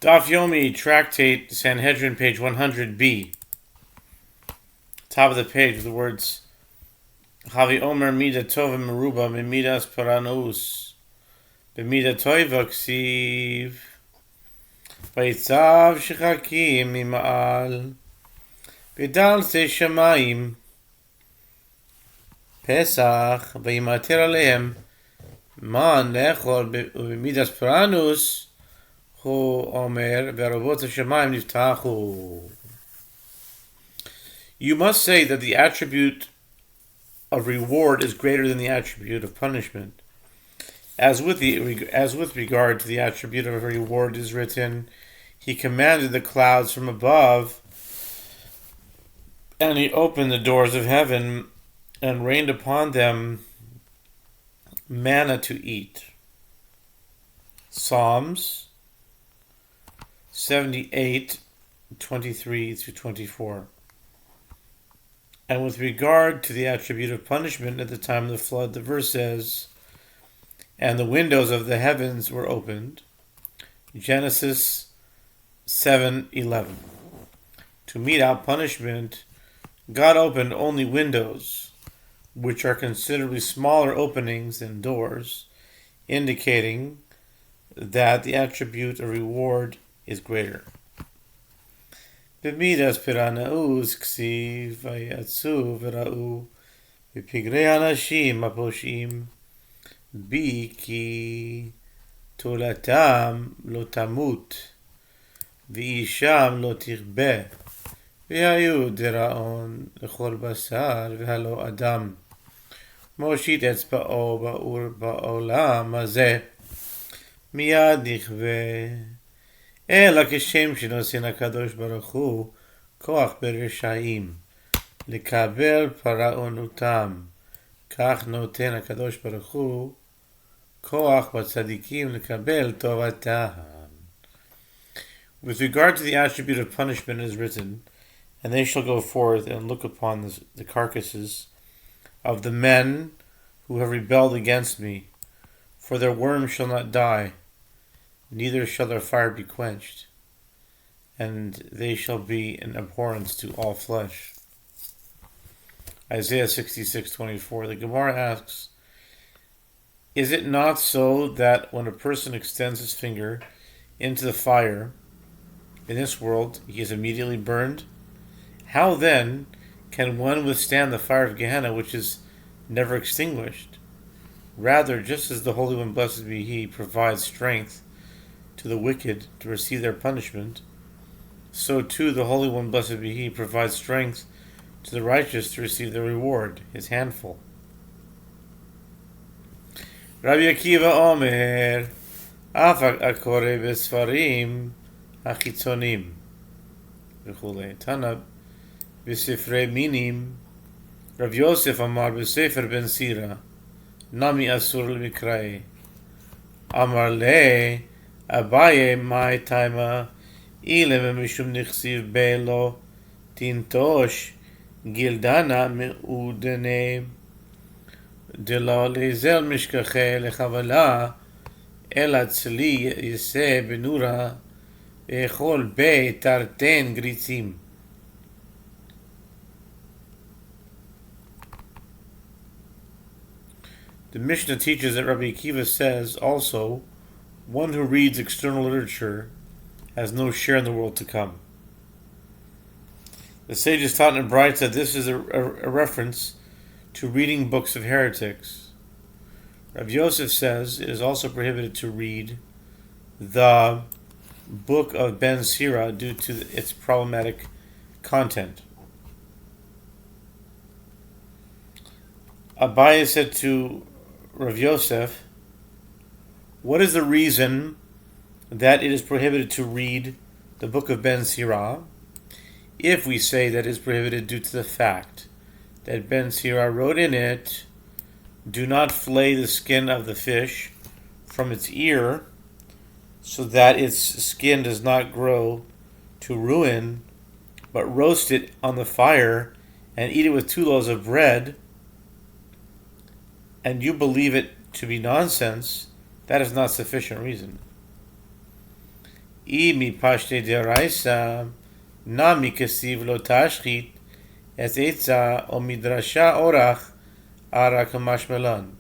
Daf Yomi, Tractate, Sanhedrin, page 100b. Top of the page with the words Havi Omer Mida Tova Meruba Mimidas Paranus Bemida Toiva Ksiv Vaitzav Shechakim Mima'al Bidal Se Shamayim Pesach Vaimater Alehem Man Lechol Bemidas Paranus Hu Omer Ve'Ravot Shamayim Niftachu. You must say that the attribute of reward is greater than the attribute of punishment. As with regard to the attribute of reward is written, He commanded the clouds from above, and He opened the doors of heaven, and rained upon them manna to eat. Psalms 78, 23 through 24. And with regard to the attribute of punishment at the time of the flood, the verse says, and the windows of the heavens were opened. Genesis 7:11. To mete out punishment, God opened only windows, which are considerably smaller openings than doors, indicating that the attribute of reward is greater. B'midas piranaus ksiv vayatzu v'ra'u v'pigrei anashim aposhim bi ki tolatam lo tamut v'isham lo tichbe v'hayu deraon l'chol basar v'halo adam moshit etzba'o ba'ur ba'olam hazeh miyad nichve אלא כשם שנושאים הקדוש ברוך הוא כוח ברשעים לקבל פרעונותם, כך נותן הקדוש ברוך הוא כוח בצדיקים לקבל טובתם. With regard to the attribute of punishment is written, and they shall go forth and look upon the carcasses of the men who have rebelled against me, for their worms shall not die, neither shall their fire be quenched, and they shall be an abhorrence to all flesh. Isaiah 66:24. The Gemara asks, is it not so that when a person extends his finger into the fire in this world, he is immediately burned? How then can one withstand the fire of Gehenna, which is never extinguished? Rather, just as the Holy One, blessed be He, provides strength to the wicked to receive their punishment, so too the Holy One, blessed be He, provides strength to the righteous to receive their reward, His handful. Rabbi Akiva Omer, Afak akore besfarim achitzonim, v'chulei Tanab b'sifrei minim. Rav Yosef Amar b'sefer ben Sira, Nami asur l'mikrei. Amar le Abaye my taima ilem mishum nichsiv belo tintosh gildana meudene de la lezel mishkache lechavala el atzli yise benura echol be tarten gritzim. The Mishnah teaches that Rabbi Akiva says also, one who reads external literature has no share in the world to come. The sages taught in Bright that this is a reference to reading books of heretics. Rav Yosef says it is also prohibited to read the book of Ben Sira due to its problematic content. Abaye said to Rav Yosef, what is the reason that it is prohibited to read the book of Ben Sira? If we say that it is prohibited due to the fact that Ben Sira wrote in it, do not flay the skin of the fish from its ear, so that its skin does not grow to ruin, but roast it on the fire and eat it with 2 loaves of bread, and you believe it to be nonsense, that is not sufficient reason. I mi pashte deraisa nami kesiv lo tashchit es etza o midrasha orach ara kamashmelan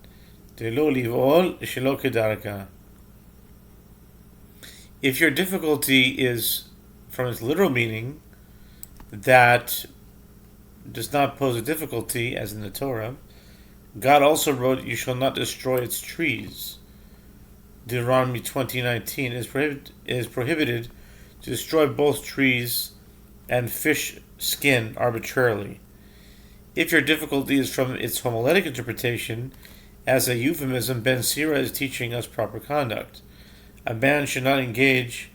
delo livol shelo kedarka. If your difficulty is from its literal meaning, that does not pose a difficulty, as in the Torah, God also wrote, "You shall not destroy its trees." Deuteronomy 20:19 is prohibited to destroy both trees and fish skin arbitrarily. If your difficulty is from its homiletic interpretation, as a euphemism, Ben Sira is teaching us proper conduct. A man should not engage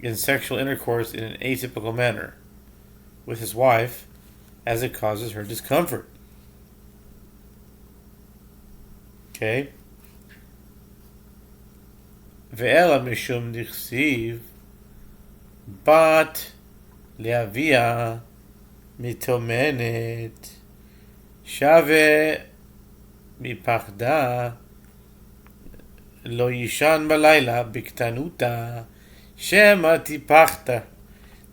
in sexual intercourse in an atypical manner with his wife, as it causes her discomfort. Okay? Ve'ela mishum dichsiv bat leavia mitomenet shave mipachda lo yishan balayla biktanuta shema tipachta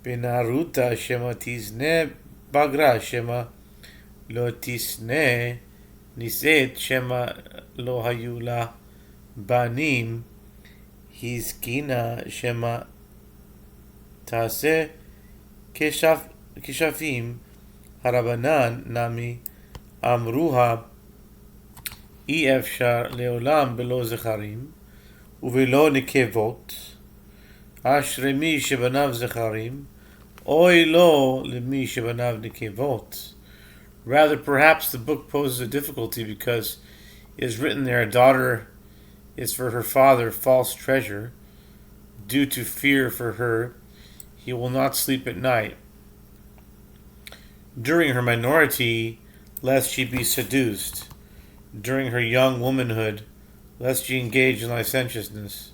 benaruta shema tizne bagra shema lo tisne niset shema lo hayula banim hizkina shema tase keshafim harabanan nami amruha אי אפשר לעולם בלא זכרים ובלא נקבות אשרי מי שבניו זכרים אוי לו למי שבניו נקבות. Rather, perhaps the book poses a difficulty because it is written there, a daughter is for her father false treasure. Due to fear for her, he will not sleep at night. During her minority, lest she be seduced. During her young womanhood, lest she engage in licentiousness.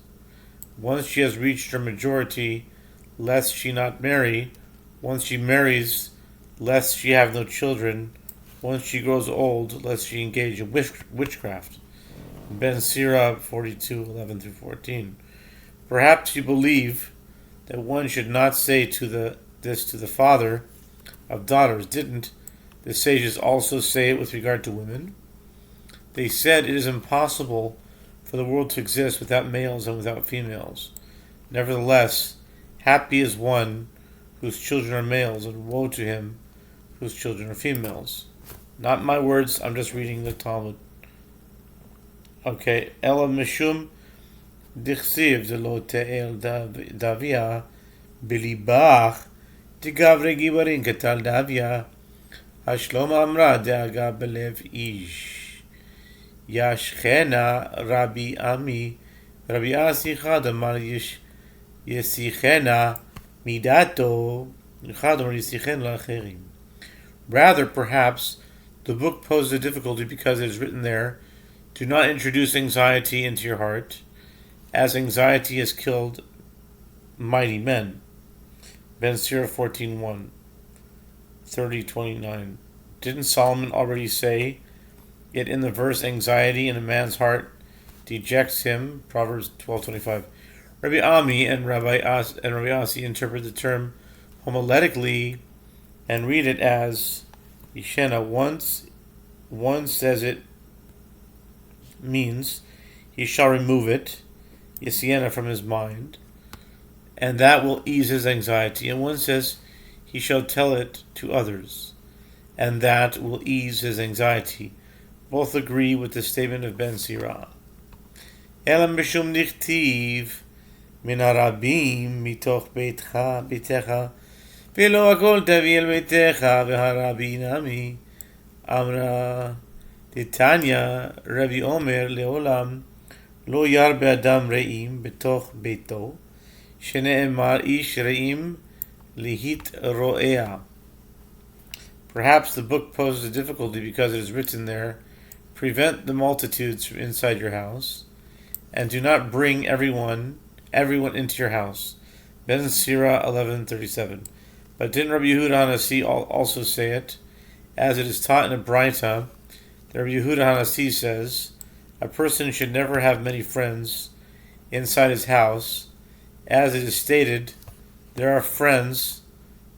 Once she has reached her majority, lest she not marry. Once she marries, lest she have no children. Once she grows old, lest she engage in witchcraft. Ben Sira 42:11-14. Perhaps you believe that one should not say this to the father of daughters. Didn't the sages also say it with regard to women? They said it is impossible for the world to exist without males and without females. Nevertheless, happy is one whose children are males, and woe to him whose children are females. Not my words, I'm just reading the Talmud. Okay, Ela Mishum Dichsiv Zelo Te'el Davia Bilibach Tigavre Gibarin Ketal Davia Hashlom Amra Deaga Belev Ish Yashchena Rabbi Ami Rabbi Asi Chadamar Yesichena Midato Chadamar Yesichena Lacherim. Rather, perhaps, the book poses a difficulty because it is written there, do not introduce anxiety into your heart, as anxiety has killed mighty men. Ben Sira 14:1, 30:29. Didn't Solomon already say it in the verse, anxiety in a man's heart dejects him? Proverbs 12:25. Rabbi Ami and Rabbi Asi interpret the term homiletically and read it as Yeshena. One says it means he shall remove it, Yesiena, from his mind, and that will ease his anxiety. And one says he shall tell it to others, and that will ease his anxiety. Both agree with the statement of Ben Sira. Elam b'shum dichtiv min harabim mitoch beitecha v'lo hakol tavi el beitecha v'harabim nami amra Titania Rabbi Omer leolam lo yarbe adam re'im betoch beito shene'emar ish re'im lihit ro'ea. Perhaps the book poses a difficulty because it is written there, prevent the multitudes from inside your house, and do not bring everyone into your house. Ben Sira 11:37. But didn't Rabbi Yehuda Hanasi also say it, as it is taught in a Braita? Rabbi Yehuda Hanasi says, a person should never have many friends inside his house, As it is stated, there are friends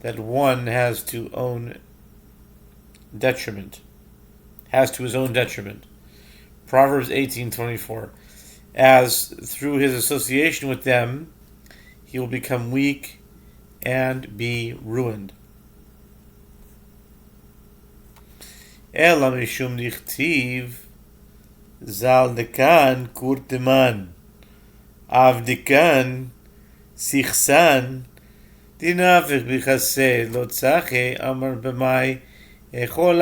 that one has to his own detriment. Proverbs 18:24. As through his association with them, he will become weak and be ruined. Ela mishum dichtiv zal dekan kurteman avdekan sichsan dinafich bichase lo tzache amar b'mai echol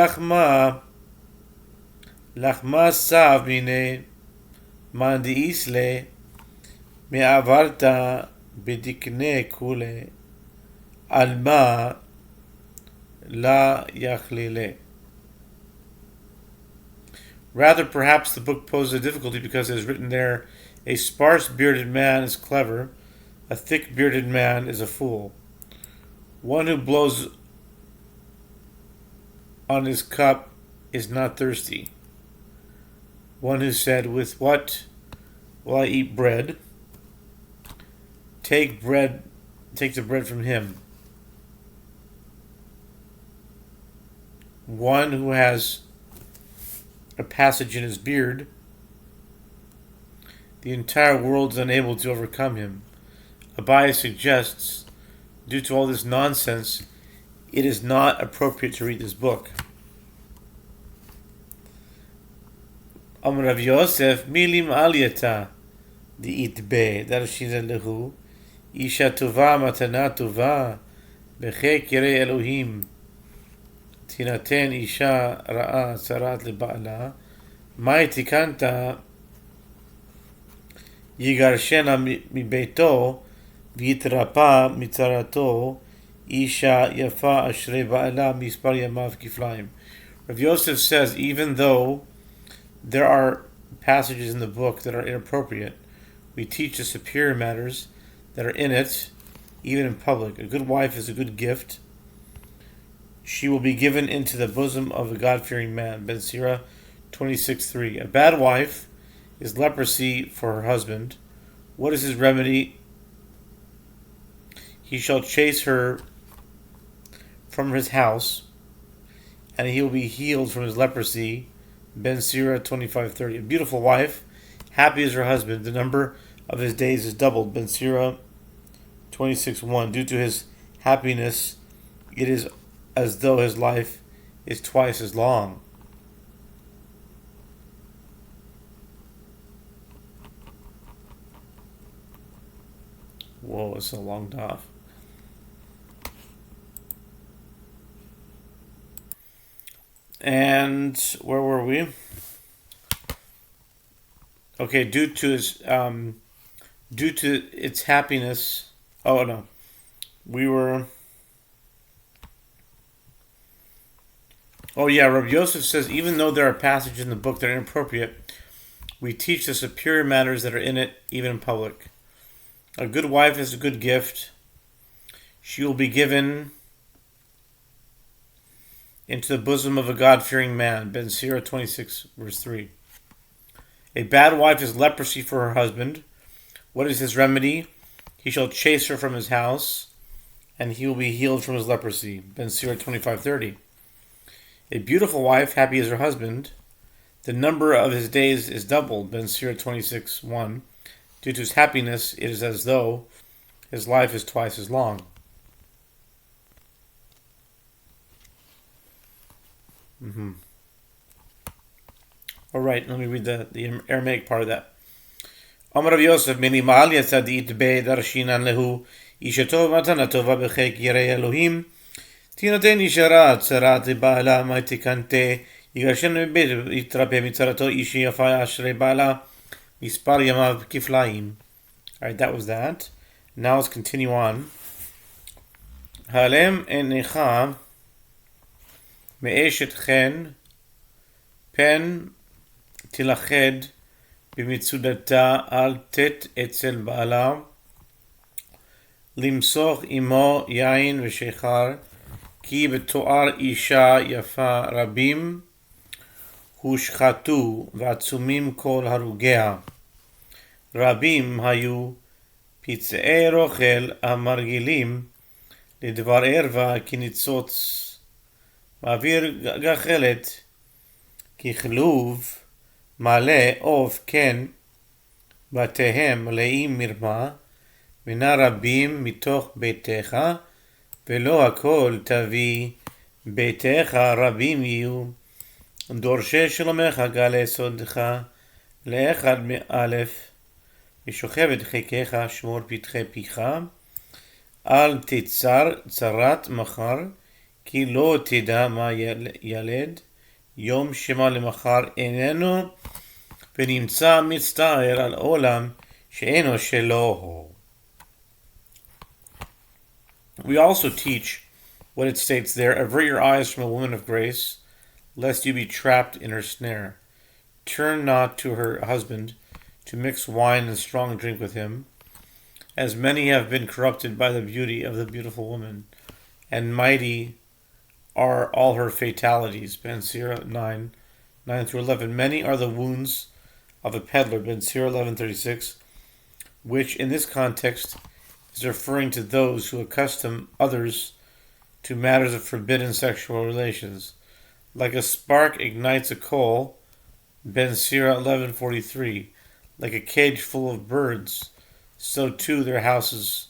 lachma sav mine mandi isle me'avarta b'dikne kule alma la yachlile. Rather, perhaps the book poses a difficulty because it is written there, a sparse bearded man is clever, a thick bearded man is a fool. One who blows on his cup is not thirsty. One who said, with what will I eat bread? Take the bread from him. One who has a passage in his beard, the entire world is unable to overcome him. Abai suggests, due to all this nonsense, it is not appropriate to read this book. Amar Rav Yosef, milim aliyata di'itbe darshina lehu, isha tova matana tova, bechek yirei Elohim, tinaten isha ra'a tzarat leba'ala, mai tikanta yigarshena mibeito, v'itrapa mitzarato, isha yafa ashrei ba'ala mispar yamav kiflaim. Rav Yosef says, even though there are passages in the book that are inappropriate, we teach the superior matters that are in it, even in public. A good wife is a good gift. She will be given into the bosom of a God-fearing man. Ben Sirah 26:3. A bad wife is leprosy for her husband. What is his remedy? He shall chase her from his house, and he will be healed from his leprosy. Ben Sirah 25:30. A beautiful wife, happy as her husband, the number of his days is doubled. Ben Sirah 26:1. Due to his happiness, it is as though his life is twice as long. Whoa, it's a long daf. And where were we? Okay, due to its happiness. Oh no, we were. Oh yeah, Rabbi Yosef says, even though there are passages in the book that are inappropriate, we teach the superior matters that are in it, even in public. A good wife is a good gift. She will be given into the bosom of a God-fearing man. Ben Sirah 26, verse 3. A bad wife is leprosy for her husband. What is his remedy? He shall chase her from his house, and he will be healed from his leprosy. Ben Sirah 25:30. A beautiful wife, happy as her husband, the number of his days is doubled. Ben Sirah 26:1. Due to his happiness, it is as though his life is twice as long. All right, let me read the Aramaic part of that. Amar Rav Yosef, minimal yatzadit be darshinan lehu, ishatov matana tova bechek yirei Elohim, tinaten isharat tzarat ba'ala maitikante, yigarshen mebet yitrape mitzarato ishi yafaya ashrei ba'ala, mispar yamav kiflaim. All right, that was that. Now let's continue on. Halem enecha me'eshet chen pen tilached במצודתה אל תת אצל בעלה למסוך עמו יין ושיכר כי בתואר אישה יפה רבים הושחתו ועצומים כל הרוגיה רבים היו פצעי רוכל המרגילים לדבר ערווה כניצוץ, מעביר גחלת ככלוב, מלא עוף כן, בתיהם מלאים מרמה, מנה רבים מתוך ביתך, ולא הכל תביא, ביתך רבים יהיו, דורשי שלומך גלה סודך, לאחד מאלף, ושוכבת חיקך שמור פתחי פיך, אל תצר צרת מחר, כי לא תדע מה ילד, יום שמה למחר איננו, ונמצא מצטער על עולם שאינו שלו. We also teach what it states there, avert your eyes from a woman of grace, lest you be trapped in her snare. Turn not to her husband, to mix wine and strong drink with him, as many have been corrupted by the beauty of the beautiful woman, and mighty are all her fatalities. Ben Sirah 9:9-11. Many are the wounds of a peddler. Ben Sirah 11:36, which in this context is referring to those who accustom others to matters of forbidden sexual relations. Like a spark ignites a coal, Ben Sirah 11:43. Like a cage full of birds, so too their houses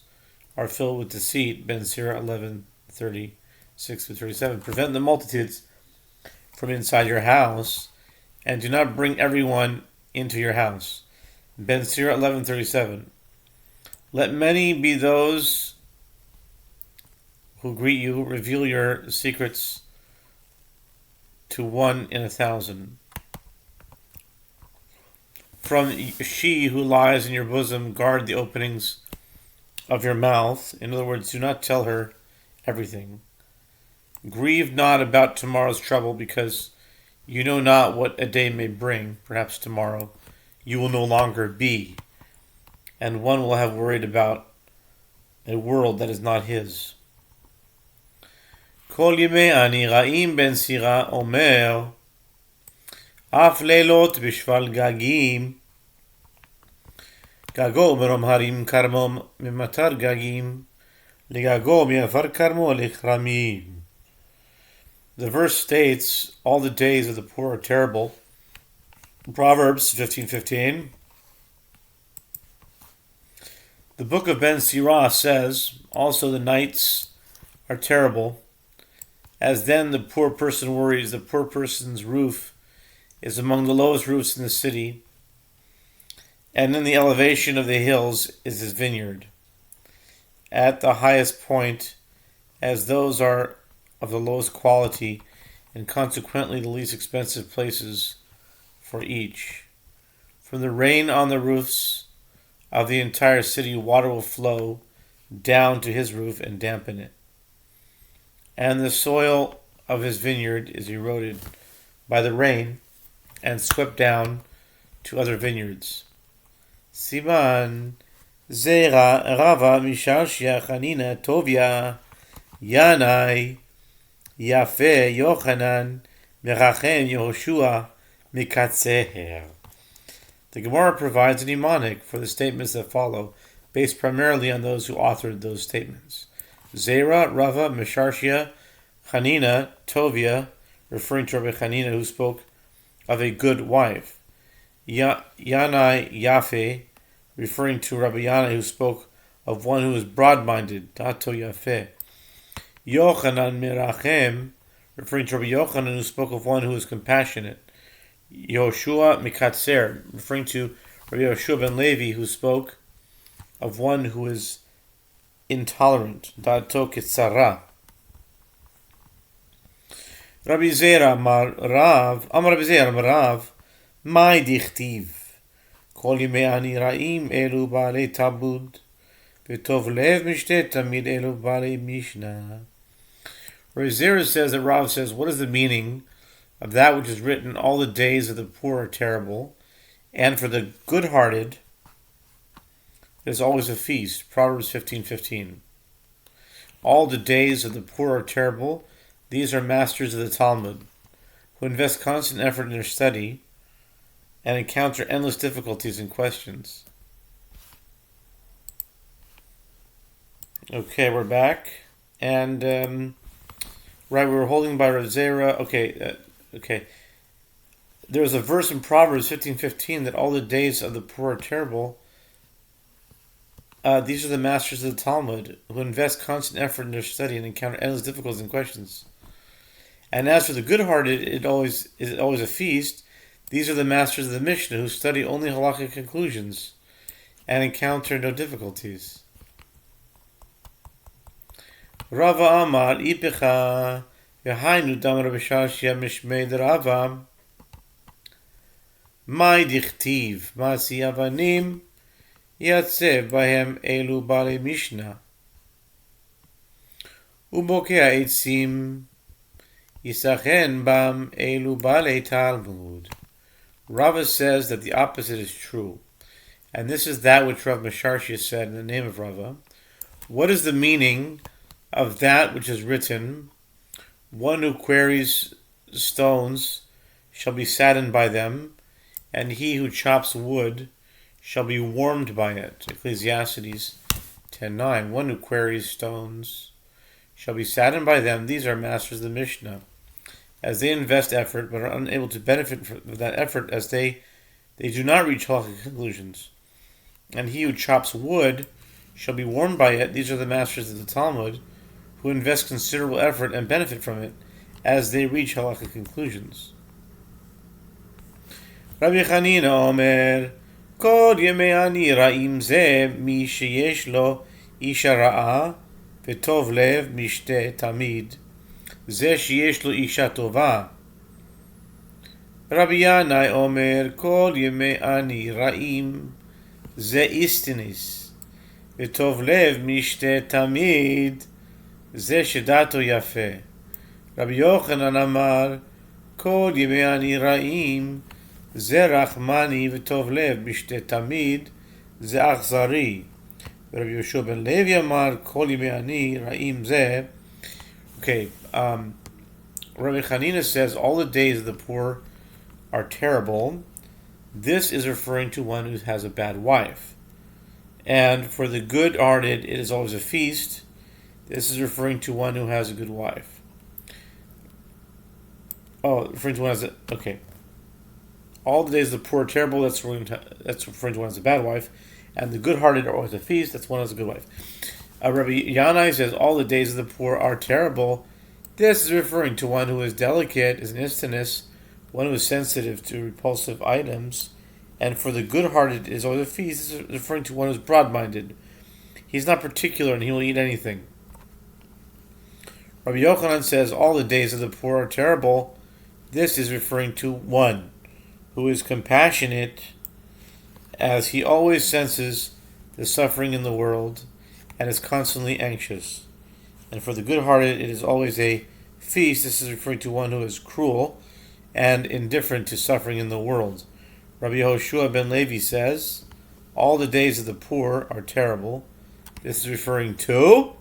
are filled with deceit. Ben Sirah 11:36-37. Prevent the multitudes from inside your house, and do not bring everyone into your house. Ben Sirah 11:37. Let many be those who greet you, reveal your secrets to 1 in 1,000. From she who lies in your bosom, guard the openings of your mouth. In other words, do not tell her everything. Grieve not about tomorrow's trouble, because you know not what a day may bring. Perhaps tomorrow you will no longer be, and one will have worried about a world that is not his. כל ימי אני רעים בן סירה אומר, אף לילות בשפל גגים, גגו מרום הרים כרמו ממטר גגים, לגגו מעפר כרמו לכרמים. The verse states, all the days of the poor are terrible. Proverbs 15:15. The book of Ben Sirah says, also the nights are terrible, as then the poor person worries. The poor person's roof is among the lowest roofs in the city, and in the elevation of the hills is his vineyard, at the highest point, as those are of the lowest quality, and consequently the least expensive places for each. From the rain on the roofs of the entire city, water will flow down to his roof and dampen it. And the soil of his vineyard is eroded by the rain and swept down to other vineyards. Siman Zera Rava Mishashia Chanina Tovia Yanai Yafe Yochanan Merachem Yehoshua Mikatseher. The Gemara provides a mnemonic for the statements that follow, based primarily on those who authored those statements. Zera, Rava, Mesharshia, Chanina, Tovia, referring to Rabbi Chanina, who spoke of a good wife. Yanai, Yafe, referring to Rabbi Yana, who spoke of one who is broad-minded. Dato Yafe. Yochanan Merachem, referring to Rabbi Yochanan, who spoke of one who is compassionate. Yehoshua Mikatser, referring to Rabbi Yehoshua ben Levi, who spoke of one who is intolerant. Dato Kitsara. Rabbi Zera Amar Rav, Mai Dichtiv, Kol Yimei Ani Ra'im Elu Baalei Tabud, V'tov Lev Mishtet Tamid Elu Baalei Mishnah. Rabbi Zera says that Rav says, what is the meaning of that which is written, all the days of the poor are terrible, and for the good-hearted there's always a feast. Proverbs 15:15. All the days of the poor are terrible. These are masters of the Talmud, who invest constant effort in their study and encounter endless difficulties and questions. Okay, we're back. And, right, we were holding by Rav Zera. Okay. There's a verse in Proverbs 15:15 that all the days of the poor are terrible. These are the masters of the Talmud who invest constant effort in their study and encounter endless difficulties and questions. And as for the good-hearted, it is always a feast. These are the masters of the Mishnah who study only halakhic conclusions and encounter no difficulties. Rava Amar Ipecha Yahainu Damar B'Shashia Mishmei Rava Mai Dichtiv Masi Avanim Yatsev Bahem Elu Bale Mishnah Ubokea Eitzim Yisachen Bam Elu Bale Talmud. Rava says that the opposite is true, and this is that which Rav Mesharshia said in the name of Rava. What is the meaning of that which is written? One who quarries stones shall be saddened by them, and he who chops wood shall be warmed by it. Ecclesiastes 10:9. One who quarries stones shall be saddened by them. These are masters of the Mishnah, as they invest effort but are unable to benefit from that effort, as they do not reach halakhic conclusions. And he who chops wood shall be warmed by it. These are the masters of the Talmud, who invest considerable effort and benefit from it, as they reach halakhic conclusions. Rabbi Chanina Omer, Kol yemei ani ra'im ze mi sheyesh lo isha ra'a v'tov lev mishte tamid ze sheyesh lo isha tova. Rabbi Yanai Omer, Kol yemei ani ra'im ze istinis v'tov lev mishte tamid ze shedato yafe. Rabbi Yochanan Amar, Kol yemei ani ra'im זה רחמני וטוב לב משתה תמיד זה אכזרי. Rabbi Yehoshua ben Levi Amar Kol Yimei Ani Ra'im Zeh. Okay, Rabbi Chanina says all the days of the poor are terrible. This is referring to one who has a bad wife. And for the good-hearted, it is always a feast. This is referring to one who has a good wife. Oh, referring to one as a... Okay. All the days of the poor are terrible. That's referring to one as a bad wife. And the good-hearted are always a feast. That's one as a good wife. Rabbi Yanai says all the days of the poor are terrible. This is referring to one who is delicate, is an istinus, one who is sensitive to repulsive items. And for the good-hearted is always a feast. This is referring to one who is broad-minded. He's not particular and he will eat anything. Rabbi Yochanan says all the days of the poor are terrible. This is referring to one who is compassionate, as he always senses the suffering in the world and is constantly anxious. And for the good-hearted, it is always a feast. This is referring to one who is cruel and indifferent to suffering in the world. Rabbi Yehoshua ben Levi says, all the days of the poor are terrible. This is referring to